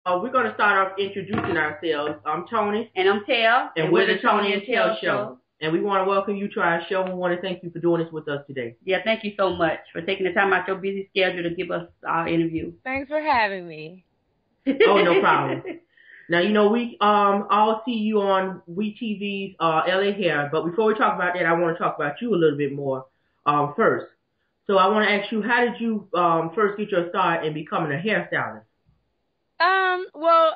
We're going to start off introducing ourselves. I'm Tony. And I'm Tel. And we're the Tony and Tel Show. And we want to welcome you to our show and we want to thank you for doing this with us today. Yeah, thank you so much for taking the time out your busy schedule to give us our interview. Thanks for having me. Oh, no problem. Now, you know, we all see you on WeTV's LA Hair, but before we talk about that, I want to talk about you a little bit more first. So I want to ask you, how did you first get your start in becoming a hairstylist? Well,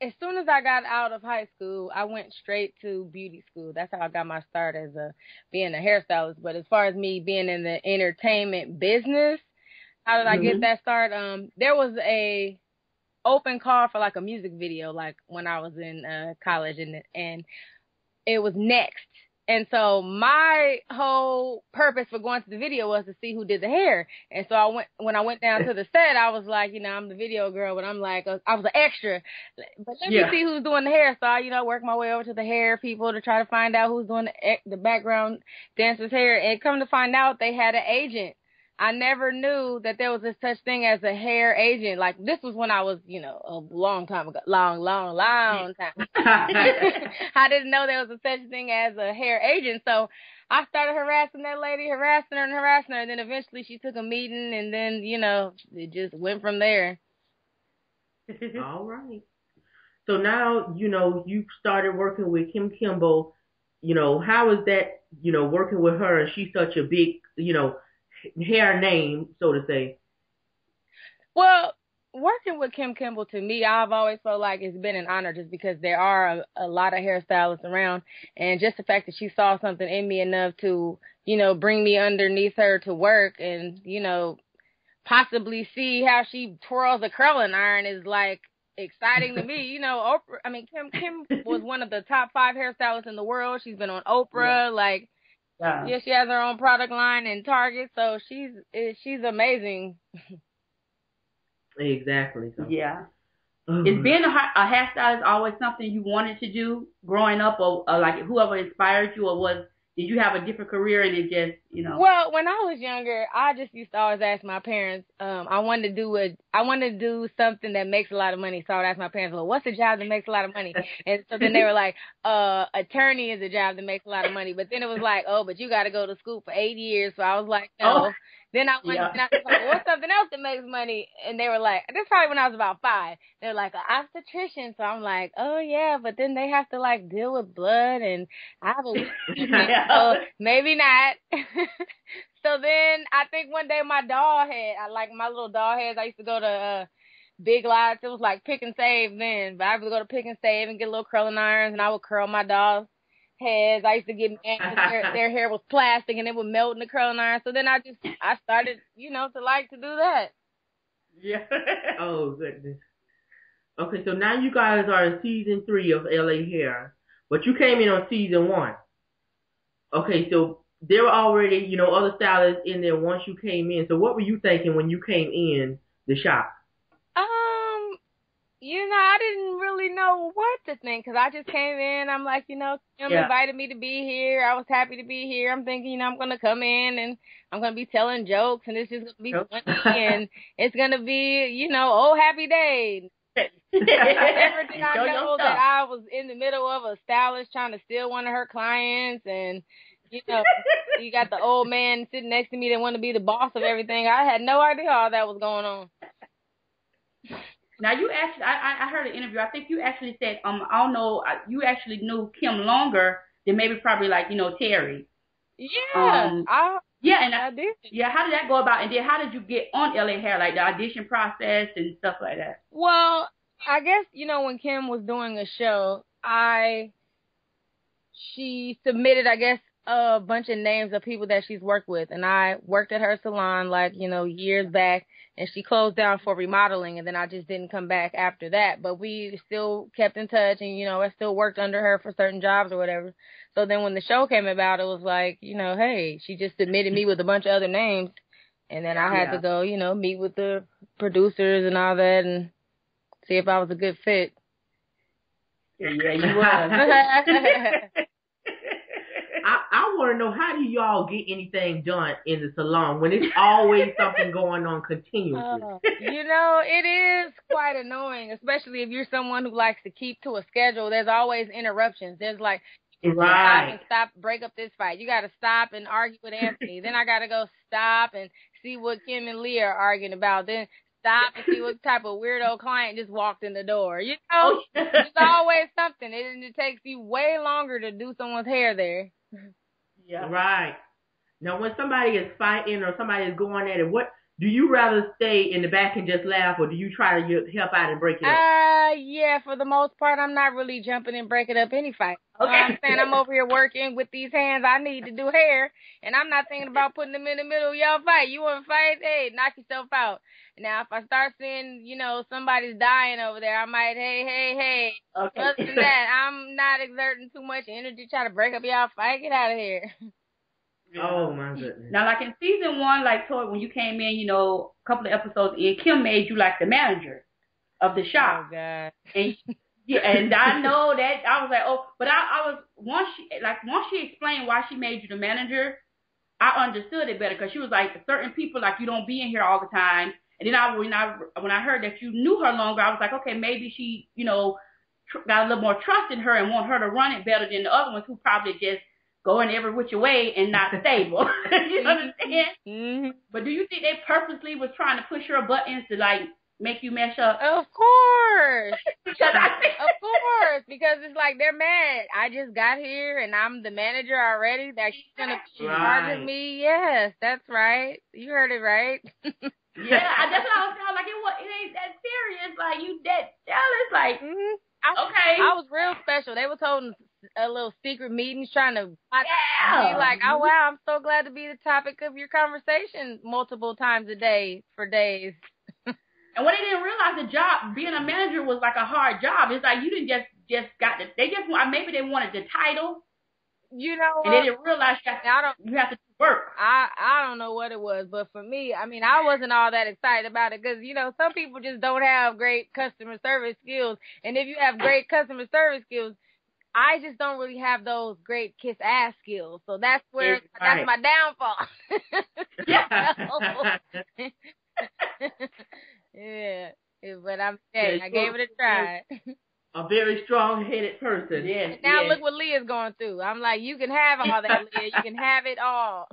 as soon as I got out of high school, I went straight to beauty school. That's how I got my start as being a hairstylist. But as far as me being in the entertainment business, how did I get that start? There was a open call for like a music video, like when I was in college, and it was next. And so my whole purpose for going to the video was to see who did the hair. And so when I went down to the set, I was like, you know, I'm the video girl, but I'm like, I was an extra. But let me see who's doing the hair. So I, you know, worked my way over to the hair people to try to find out who's doing the background dancers' hair. And come to find out, they had an agent. I never knew that there was a such thing as a hair agent. Like, this was when I was, you know, a long time ago. Long time. I didn't know there was a such thing as a hair agent. So I started harassing that lady, harassing her. And then eventually she took a meeting, and then, you know, it just went from there. All right. So now, you know, you started working with Kim Kimble. You know, how is that, you know, working with her? And she's such a big, you know, hair name, so to say. Well, working with Kim Kimble, to me, I've always felt like it's been an honor just because there are a lot of hairstylists around, and just the fact that she saw something in me enough to, you know, bring me underneath her to work and, you know, possibly see how she twirls a curling iron is like exciting to me. You know, Kim was one of the top 5 hairstylists in the world. She's been on Oprah, like. Yeah, she has her own product line in Target, so she's amazing. Exactly. So. Yeah. Is being a hairstylist always something you wanted to do growing up, or like whoever inspired you, or did you have a different career and it just, you know? Well, when I was younger, I just used to always ask my parents, I wanted to do something that makes a lot of money. So I would ask my parents, well, what's a job that makes a lot of money? And so then they were like, attorney is a job that makes a lot of money. But then it was like, oh, but you got to go to school for 8 years. So I was like, no. Oh. Then I went and I was like, what's something else that makes money? And they were like, this probably when I was about 5. They're like, an obstetrician. So I'm like, oh, yeah, but then they have to, like, deal with blood, and I have a so maybe not. So then I think one day my doll head, my little doll heads, I used to go to Big Lots. It was like Pick and Save then, but I would go to Pick and Save and get little curling irons, and I would curl my doll's heads. I used to get mad because their hair was plastic and it would melt in the curling iron. So then I started, you know, to do that. Yeah. Oh, goodness. Okay, so now you guys are in season 3 of LA Hair, but you came in on season 1. Okay, so there were already, you know, other stylists in there once you came in. So what were you thinking when you came in the shop? You know, I didn't really know what to think because I just came in. I'm like, you know, Kim invited me to be here. I was happy to be here. I'm thinking, you know, I'm going to come in and I'm going to be telling jokes and it's just going to be funny and it's going to be, you know, oh, happy day. Never did I know that I was in the middle of a stylist trying to steal one of her clients, and you know, you got the old man sitting next to me that wanted to be the boss of everything. I had no idea all that was going on. Now you actually, I heard an interview. I think you actually said, I don't know, you actually knew Kim longer than maybe probably like, you know, Terry. Yeah, I did. Yeah, how did that go about? And then how did you get on LA Hair, like the audition process and stuff like that? Well, I guess, you know, when Kim was doing a show, she submitted, I guess, a bunch of names of people that she's worked with. And I worked at her salon, like, you know, years back. And she closed down for remodeling, and then I just didn't come back after that. But we still kept in touch, and, you know, I still worked under her for certain jobs or whatever. So then when the show came about, it was like, you know, hey, she just submitted me with a bunch of other names. And then I had to go, you know, meet with the producers and all that and see if I was a good fit. Yeah, you was. I want to know, how do y'all get anything done in the salon when it's always something going on continuously? It is quite annoying, especially if you're someone who likes to keep to a schedule. There's always interruptions. There's like, stop, break up this fight. You got to stop and argue with Anthony. Then I got to go stop and see what Kim and Leah are arguing about. Then stop and see what type of weirdo client just walked in the door. There's always something. It takes you way longer to do someone's hair there. Yeah. Right. Now, when somebody is fighting or somebody is going at it, what do you rather stay in the back and just laugh, or do you try to help out and break it up? Yeah, for the most part, I'm not really jumping and breaking up any fight. Okay. I'm saying I'm over here working with these hands. I need to do hair, and I'm not thinking about putting them in the middle of y'all fight. You want to fight? Hey, knock yourself out. Now, if I start seeing, somebody's dying over there, I might, hey. Okay. Other than that, I'm not exerting too much energy to try to break up y'all fight. Get out of here. Oh, my goodness. Now, like in season 1, like Toy, when you came in, a couple of episodes in, Kim made you like the manager of the shop. Oh, God. And I know that I was like, but I was once she explained why she made you the manager, I understood it better, because she was like, certain people, like, you don't be in here all the time. And then when I heard that you knew her longer, I was like, okay, maybe she got a little more trust in her and want her to run it better than the other ones who probably just going every which way and not stable. You understand? Mm-hmm. But do you think they purposely was trying to push your buttons to like make you mess up? Of course. Of course, because it's like they're mad. I just got here and I'm the manager already. That she's gonna charge me. Yes, that's right. You heard it right. Yeah, that's what I was saying. Like it ain't that serious. Like you that jealous. Like okay. I was real special. They was holding a little secret meetings, trying to be like, oh wow, I'm so glad to be the topic of your conversation multiple times a day for days. And when they didn't realize the job, being a manager was like a hard job. It's like you didn't just got the, they just maybe they wanted the title. And they didn't realize you have to work. I don't know what it was, but for me, I mean, I wasn't all that excited about it because, some people just don't have great customer service skills. And if you have great customer service skills, I just don't really have those great kiss ass skills. So that's where, that's my downfall. Yeah. But I'm saying, I gave it a try. A very strong-headed person. Yes. Now look what Leah's going through. I'm like, you can have all that, Leah. You can have it all.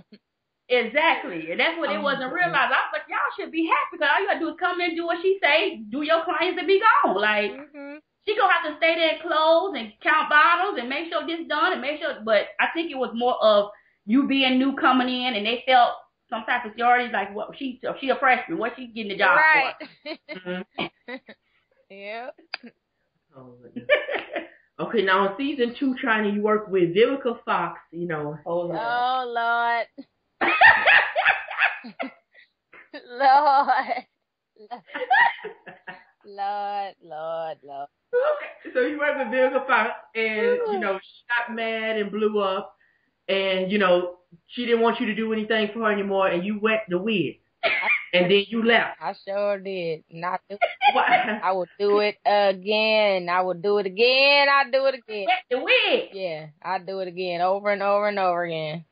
Exactly. And that's what it wasn't realized. I was like, y'all should be happy because all you got to do is come in and do what she say, do your clients and be gone. Like, she going to have to stay there and close and count bottles and make sure this done and make sure. But I think it was more of you being new coming in and they felt some type of security, like, what she a freshman. What she getting the job for? Yeah. Oh, okay, now in season 2, China, you work with Vivica Fox, Oh, Lord. Lord. Okay, so you work with Vivica Fox, and, she got mad and blew up, and, she didn't want you to do anything for her anymore, and you wet the wig. And then you left. I sure did. I will do it again. I'd do it again. Wet the wig. Yeah, I'd do it again over and over and over again.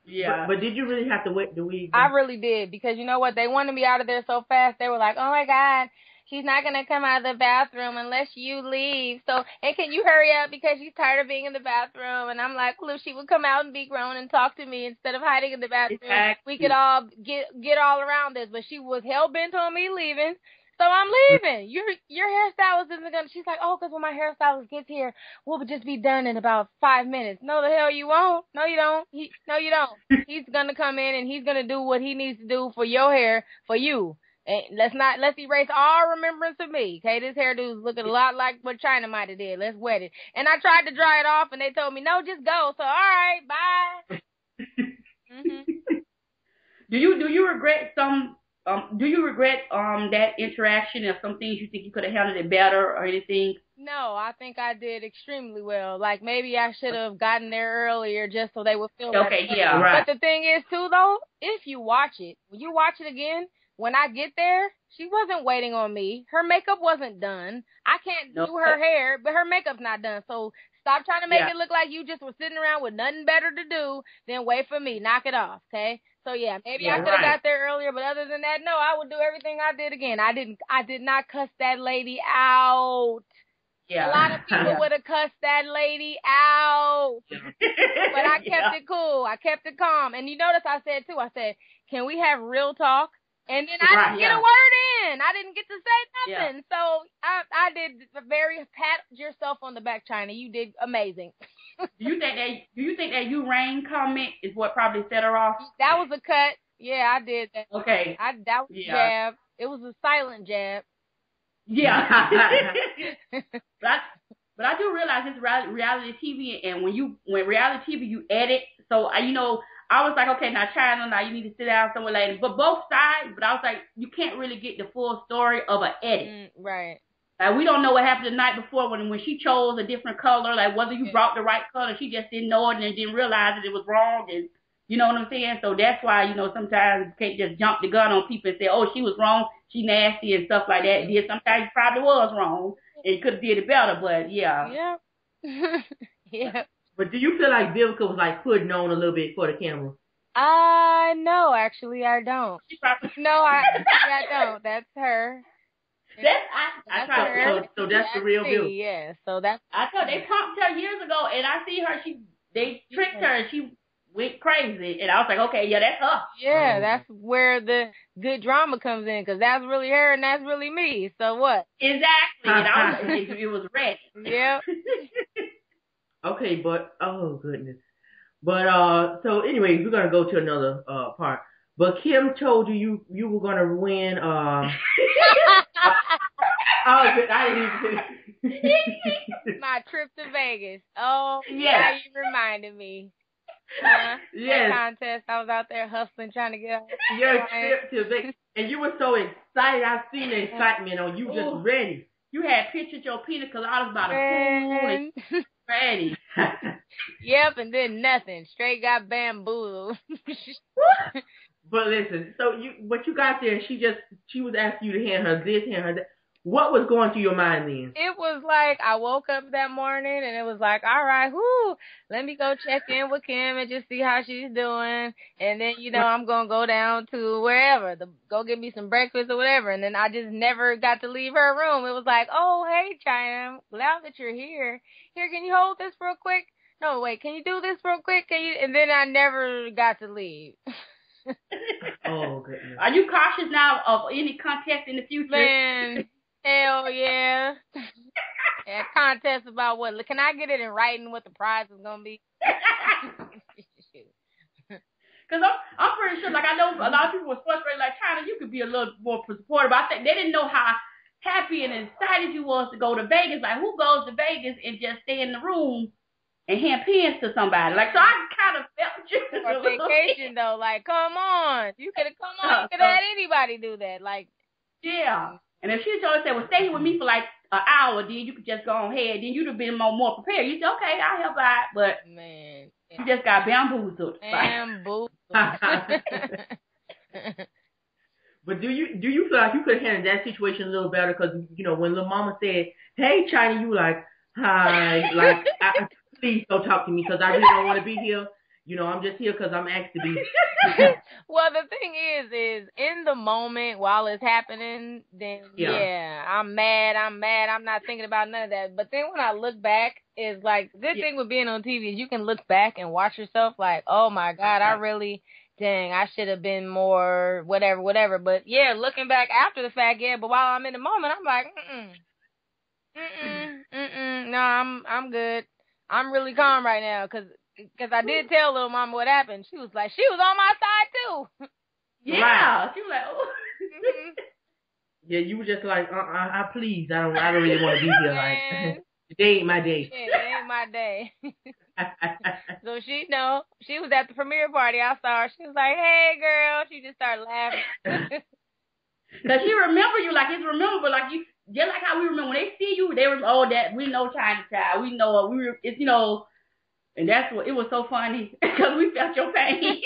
Yeah. But did you really have to wet the wig? I really did, because you know what? They wanted me out of there so fast. They were like, oh, my God. She's not going to come out of the bathroom unless you leave. So, and can you hurry up because she's tired of being in the bathroom? And I'm like, well, if she would come out and be grown and talk to me instead of hiding in the bathroom, we could all get all around this. But she was hell-bent on me leaving. So I'm leaving. Your hairstylist isn't going to. She's like, oh, because when my hairstylist gets here, we'll just be done in about 5 minutes. No, the hell you won't. No, you don't. No, you don't. He's going to come in and he's going to do what he needs to do for your hair, for you. And let's erase all remembrance of me. Okay, this hairdo's looking a lot like what China might have did. Let's wet it. And I tried to dry it off, and they told me, no, just go. So, all right, bye. Do you regret that interaction or some things you think you could have handled it better or anything? No, I think I did extremely well. Like, maybe I should have gotten there earlier just so they would feel better. Okay, yeah, right. But the thing is, too, though, if you watch it, when you watch it again, when I get there, she wasn't waiting on me. Her makeup wasn't done. I can't do her hair, but her makeup's not done. So Stop trying to make it look like you just were sitting around with nothing better to do than wait for me. Knock it off, okay? So yeah, maybe I could have got there earlier, but other than that, no, I would do everything I did again. I did not cuss that lady out. Yeah. A lot of people would have cussed that lady out. Yeah. But I kept it cool. I kept it calm. And you notice I said, can we have real talk? And then I didn't get a word in. I didn't get to say nothing. Yeah. So I did very pat yourself on the back, China. You did amazing. Do you think that you rain comment is what probably set her off? That was a cut. Yeah, I did that. Okay. That was a jab. It was a silent jab. Yeah. But I do realize it's reality TV, and when reality TV you edit, so I was like, okay, now China, now you need to sit down somewhere later. But both sides, but I was like, you can't really get the full story of an edit. Right. We don't know what happened the night before when she chose a different color, like whether you brought the right color, she just didn't know it and didn't realize that it was wrong, and you know what I'm saying? So that's why, sometimes you can't just jump the gun on people and say, oh, she was wrong, she nasty and stuff like that. Yeah, sometimes you probably was wrong and could have did it better, but yeah. Yeah. Yeah. But do you feel like Vivica was like putting on a little bit for the camera? No, actually I don't. No, I don't. That's her. I tried. So that's the real Vivica. Yeah. So that's. I thought they pumped her years ago, and I see her. They tricked her, and she went crazy, and I was like, okay, yeah, that's her. Yeah, that's where the good drama comes in, because that's really her and that's really me. So what? Exactly. And it was ready. Yep. Okay, but oh goodness. But so anyways, we're gonna go to another part. But Kim told you were gonna win. Oh, I didn't even. My trip to Vegas. Oh, yeah, you reminded me. Yes. That contest, I was out there hustling, trying to get out. Your trip to Vegas, and you were so excited. I seen the excitement on you, just ready. You had pictured your pina coladas by the pool. Ready. Yep, and then nothing. Straight got bamboozled. But listen, so you got there, she was asking you to hand her this, hand her that. What was going through your mind then? It was like, I woke up that morning and it was like, all right, let me go check in with Kim and just see how she's doing. And then, I'm going to go down to wherever, go get me some breakfast or whatever. And then I just never got to leave her room. It was like, oh, hey, China, glad that you're here. Here, can you hold this real quick? No, wait, can you do this real quick? Can you? And then I never got to leave. Oh, goodness. Are you cautious now of any contest in the future? Man. Hell yeah. Yeah, contest about what? Can I get it in writing what the prize is going to be? Because I'm pretty sure, like, I know a lot of people were frustrated, like, China, you could be a little more supportive. I think they didn't know how happy and excited you was to go to Vegas. Like, who goes to Vegas and just stay in the room and hand pens to somebody? Like, so I kind of felt you. For vacation, though. Like, come on. You could have you could have had anybody do that. Like, yeah. And if she told us, well, stay here with me for like an hour, then you could just go on ahead. Then you'd have been more prepared. You said, okay, I'll help out. But man, you just got bamboozled. Bamboozled. But do you feel like you could handle that situation a little better? Because when Lil Mama said, "Hey, China," you were like, "Hi," like, please don't talk to me because I really don't want to be here. I'm just here because I'm asked to be. Well, the thing is in the moment while it's happening, then I'm mad. I'm not thinking about none of that. But then when I look back, it's like, the good thing with being on TV is you can look back and watch yourself like, oh my God, I should have been more whatever. But yeah, looking back after the fact, but while I'm in the moment, I'm like, no, I'm good. I'm really calm right now because I did tell Little Mama what happened. She was like, she was on my side too. Yeah. Right. She was like, oh. Yeah, you were just like, please, I don't really want to be here. Like, today ain't my day. Yeah, it ain't my day. So she was at the premiere party. I saw her. She was like, hey, girl. She just started laughing. Because she remember you, like, it's rememberable, like, you, just like how we remember when they see you, they were, that we know China Child. We know, it's, and that's what, it was so funny because we felt your pain.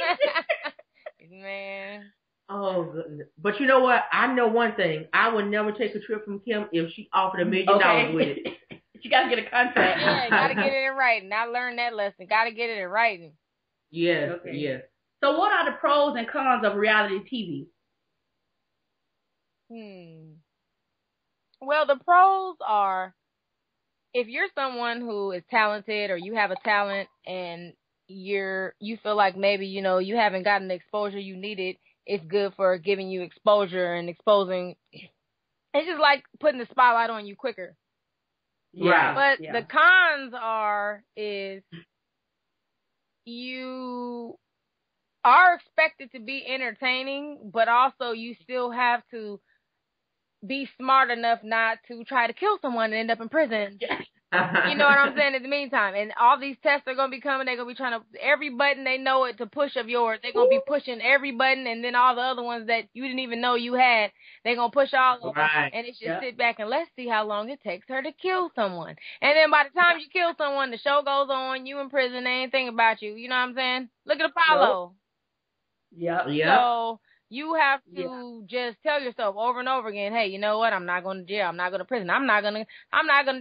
Man. Oh, goodness. But you know what? I know one thing. I would never take a trip from Kim if she offered $1 million with it. You got to get a contract. Yeah, got to get it in writing. I learned that lesson. Got to get it in writing. Yes, Okay. yes. So what are the pros and cons of reality TV? Well, the pros are, if you're someone who is talented or you have a talent and you feel like maybe, you haven't gotten the exposure you needed, it's good for giving you exposure and exposing. It's just like putting the spotlight on you quicker. Yeah. But the cons is you are expected to be entertaining, but also you still have to be smart enough not to try to kill someone and end up in prison. You know what I'm saying? In the meantime, and all these tests are going to be coming. They're going to be trying to, every button they know it to push of yours, they're going to be pushing every button, and then all the other ones that you didn't even know you had, they're going to push all of them. And it's just sit back and let's see how long it takes her to kill someone. And then by the time you kill someone, the show goes on, you in prison, they ain't thinking about you. You know what I'm saying? Look at Apollo. Yeah. So you have to just tell yourself over and over again, hey, you know what? I'm not going to jail. I'm not going to prison. I'm not going to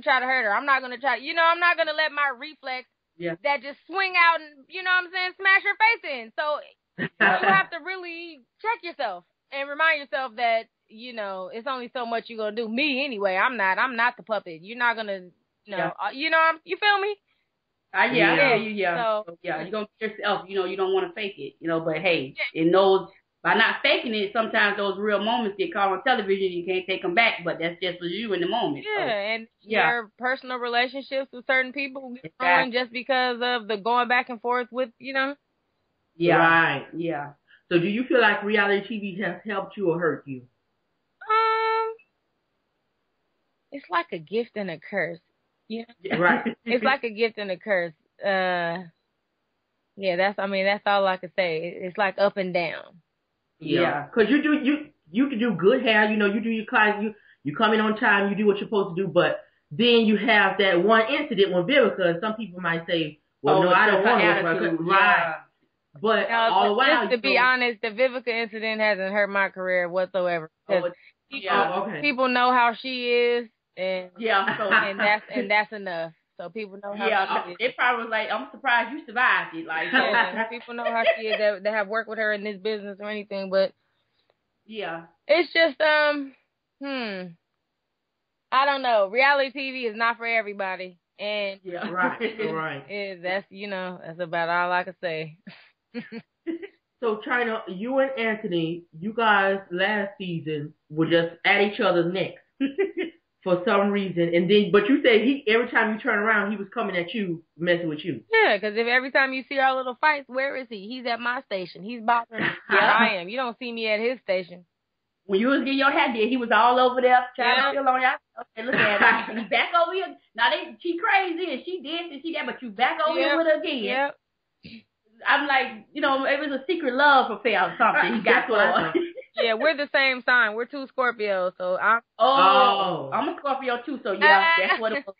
try to hurt her. I'm not going to try, I'm not going to let my reflex that just swing out and, smash her face in. So you have to really check yourself and remind yourself that, it's only so much you're going to do. Me anyway, I'm not the puppet. You're not going to, you feel me? So, you're going to be yourself, you don't want to fake it, but hey, it knows by not faking it, sometimes those real moments get caught on television, you can't take them back, but that's just for you in the moment. And your personal relationships with certain people get ruined just because of the going back and forth with, Yeah. Right. Yeah. So do you feel like reality TV has helped you or hurt you? It's like a gift and a curse. Right. It's like a gift and a curse. That's all I can say. It's like up and down. Yeah. Cause you can do good hair, you do your class, you come in on time, you do what you're supposed to do, but then you have that one incident with Vivica, and some people might say, well, no, I don't want to. Right. But all the while, just to be honest, the Vivica incident hasn't hurt my career whatsoever. People know how she is, and and that's enough. So people know how she is. It probably was like, I'm surprised you survived it. Like, people know how she is that have worked with her in this business or anything, but it's just I don't know. Reality TV is not for everybody, and right. That's about all I can say. So, China, you and Anthony, you guys last season were just at each other's necks for some reason, and then, but you said every time you turn around, he was coming at you, messing with you. Yeah, because if every time you see our little fights, where is he? He's at my station. He's bothering me. Here I am. You don't see me at his station. When you was getting your hair did, he was all over there trying to kill on y'all. Okay, look at him. He's back over here. Now she crazy and she this and she that, but you back over here with her again. Yep. I'm like, it was a secret love affair or something. He got for her. Yeah, we're the same sign. We're two Scorpios, so I'm a Scorpio too, so that's what it was.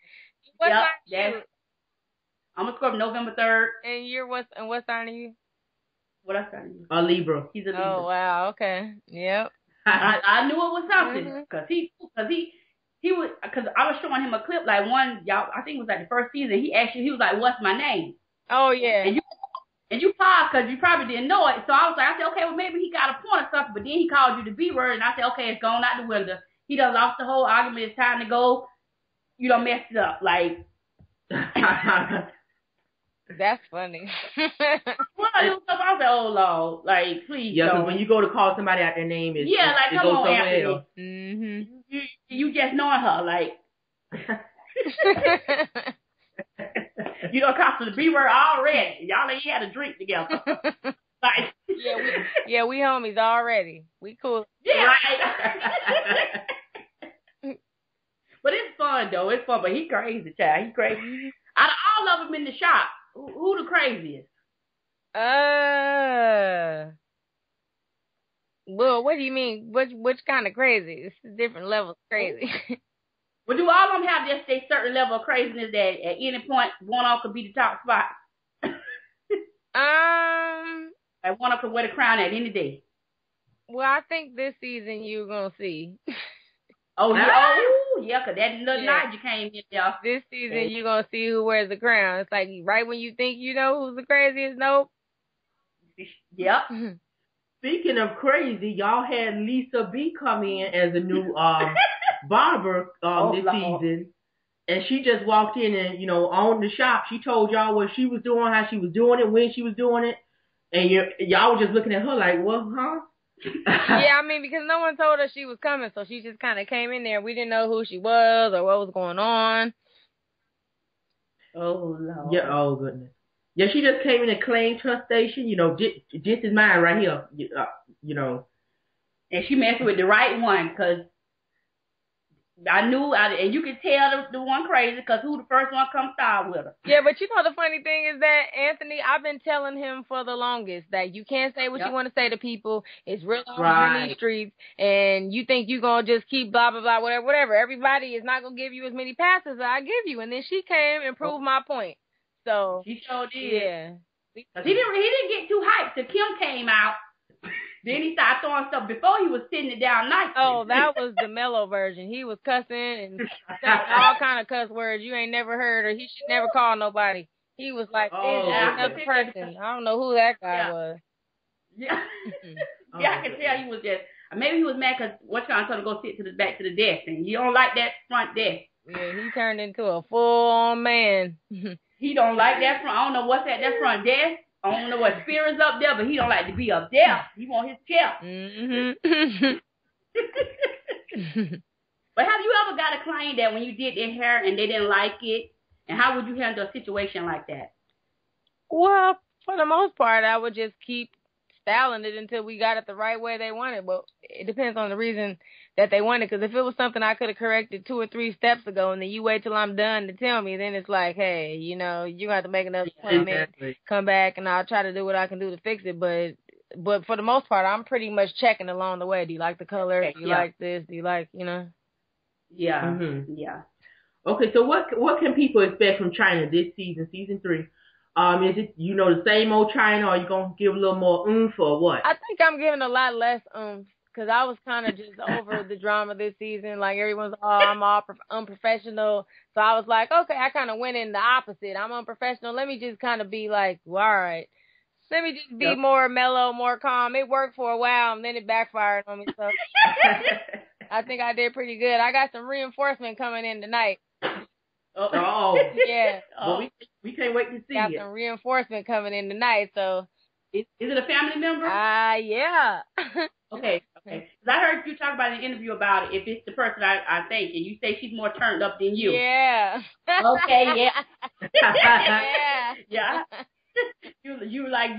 What sign are you? I'm a Scorpio, November 3rd. And what sign are you? What I sign are you? A Libra. He's a Libra. Oh wow, okay. Yep. I knew it was something because he was, because I was showing him a clip like I think it was like the first season. He was like, "What's my name?" Oh yeah. And you paused because you probably didn't know it. So I said, okay, well maybe he got a point or something. But then he called you the B word, and I said, okay, it's gone out the window. He done lost the whole argument. It's time to go. You done messed it up. Like. That's funny. Well, I was like, oh Lord, like please. Yeah, because when you go to call somebody out their name, it come goes on, somewhere else. You just knowing her, like. You done cost the B word already. Y'all ain't had a drink together. Like. we homies already. We cool. Yeah. Right. But it's fun though. It's fun. But he crazy, child. He crazy. Out of all of them in the shop, who the craziest? Well, what do you mean? Which kind of crazy? It's different levels of crazy. Well, do all of them have just a certain level of craziness that at any point one of them could be the top spot? Like one of them could wear the crown at any day. Well, I think this season you're gonna see. yeah, because that little night you came in there. This season, you're going to see who wears the crown. It's like right when you think you know who's the craziest, nope. Yep. Speaking of crazy, y'all had Lisa B come in as a new barber this season. And she just walked in and, owned the shop. She told y'all what she was doing, how she was doing it, when she was doing it. And y'all were just looking at her like, what, huh? Yeah, I mean, because no one told her she was coming, so she just kind of came in there. We didn't know who she was or what was going on. Oh, Lord. Yeah, oh, goodness. Yeah, she just came in and claimed her station. This is mine right here, And she messed with the right one, because I knew, and you could tell the one crazy, because who the first one come start with her. Yeah, but the funny thing is that, Anthony, I've been telling him for the longest that you can't say what you want to say to people. It's real in these streets, and you think you're going to just keep blah, blah, blah, whatever. Everybody is not going to give you as many passes as I give you. And then she came and proved my point. So she sure did. Yeah. Because he didn't get too hyped till Kim came out. Then he started throwing stuff. Before he was sitting it down nicely. Oh, that was the mellow version. He was cussing and saying all kind of cuss words you ain't never heard, or he should never call nobody. He was like, another person. I don't know who that guy was. Yeah. Yeah, I can tell he was just, maybe he was mad because what's going to go sit back to the desk, and he don't like that front desk. Yeah, he turned into a full-on man. He don't like that front. I don't know what's at that front desk. I don't know what spirit's up there, but he don't like to be up there. He want his chair. Mm-hmm. But have you ever got a client that when you did their hair and they didn't like it? And how would you handle a situation like that? Well, for the most part, I would just keep styling it until we got it the right way they wanted. But it depends on the reason that they wanted. Because if it was something I could have corrected 2 or 3 steps ago, and then you wait till I'm done to tell me, then it's like, hey, you have to make another appointment, come back, and I'll try to do what I can do to fix it. But for the most part, I'm pretty much checking along the way. Do you like the color? Do you like this? Do you like, Yeah. Mm-hmm. Yeah. Okay, so what can people expect from China this season, season 3? Is it, the same old China, or are you going to give a little more oomph or what? I think I'm giving a lot less oomph, because I was kind of just over the drama this season. Like, everyone's, I'm all unprofessional. So I was like, okay, I kind of went in the opposite. I'm unprofessional. Let me just kind of be like, well, all right. Let me just be more mellow, more calm. It worked for a while, and then it backfired on me. So I think I did pretty good. I got some reinforcement coming in tonight. Oh. Yeah. Well, we can't wait to see got some reinforcement coming in tonight, so. Is it a family member? Yeah. Okay. Because I heard you talk about in an interview about it, if it's the person I think, and you say she's more turned up than you. Yeah. Okay, yeah. Yeah. You like,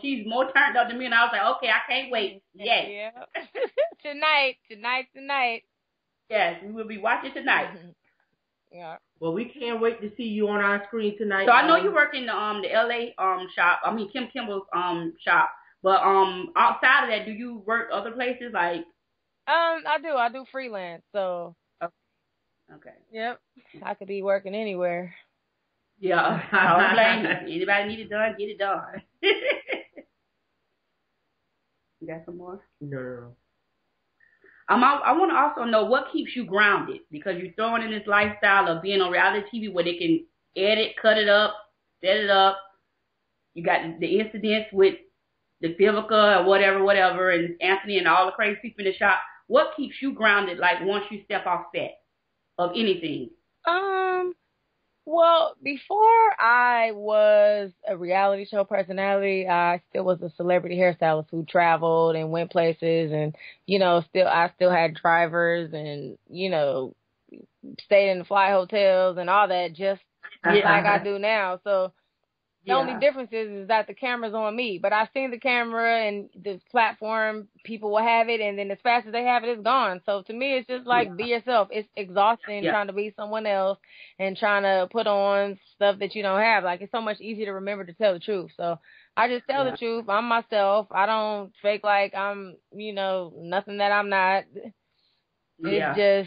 she's more turned up than me, and I was like, okay, I can't wait. Yes. Yeah. Tonight. Yes, we will be watching tonight. Yeah. Well, we can't wait to see you on our screen tonight. So I know you work in the LA shop. I mean Kim Kimble's shop. But outside of that, do you work other places like? I do freelance. So. Okay. Yep. I could be working anywhere. Yeah. I don't blame you. Anybody need it done, get it done. You got some more? No. I want to also know what keeps you grounded, because you're throwing in this lifestyle of being on reality TV where they can edit, cut it up, set it up. You got the incidents with the Vivica or whatever, and Anthony and all the crazy people in the shop. What keeps you grounded, like once you step off set of anything? Well, before I was a reality show personality, I still was a celebrity hairstylist who traveled and went places, and I still had drivers and stayed in the fly hotels and all that, just like I do now. So the only difference is that the camera's on me, but I've seen the camera and the platform, people will have it, and then as fast as they have it, it's gone. So to me, it's just like, be yourself. It's exhausting trying to be someone else and trying to put on stuff that you don't have. Like, it's so much easier to remember to tell the truth. So I just tell the truth. I'm myself. I don't fake like I'm, nothing that I'm not. It's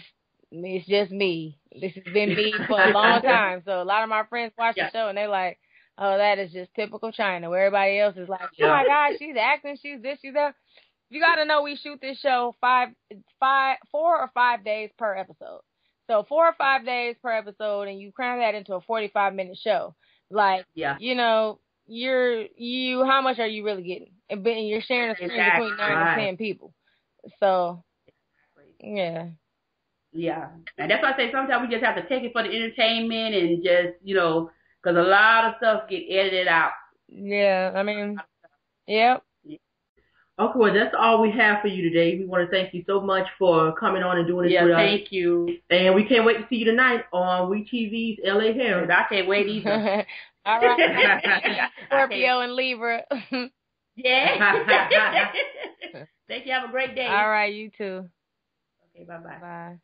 just me. This has been me for a long time. So a lot of my friends watch the show and they're like, oh, that is just typical China, where everybody else is like, oh my God, she's acting, she's this, she's that. You got to know we shoot this show 4 or 5 days per episode. So 4 or 5 days per episode, and you cram that into a 45-minute show. Like, you know, how much are you really getting? And you're sharing a screen between 9 and 10 people. So, yeah. Yeah. And that's why I say sometimes we just have to take it for the entertainment and just, you know, because a lot of stuff get edited out. Yeah, I mean, yep. Okay, well, that's all we have for you today. We want to thank you so much for coming on and doing this with us. Yeah, thank you. And we can't wait to see you tonight on WeTV's LA Hair. I can't wait either. All right. Scorpio and Libra. Yeah. Thank you. Have a great day. All right, you too. Okay, bye-bye. Bye.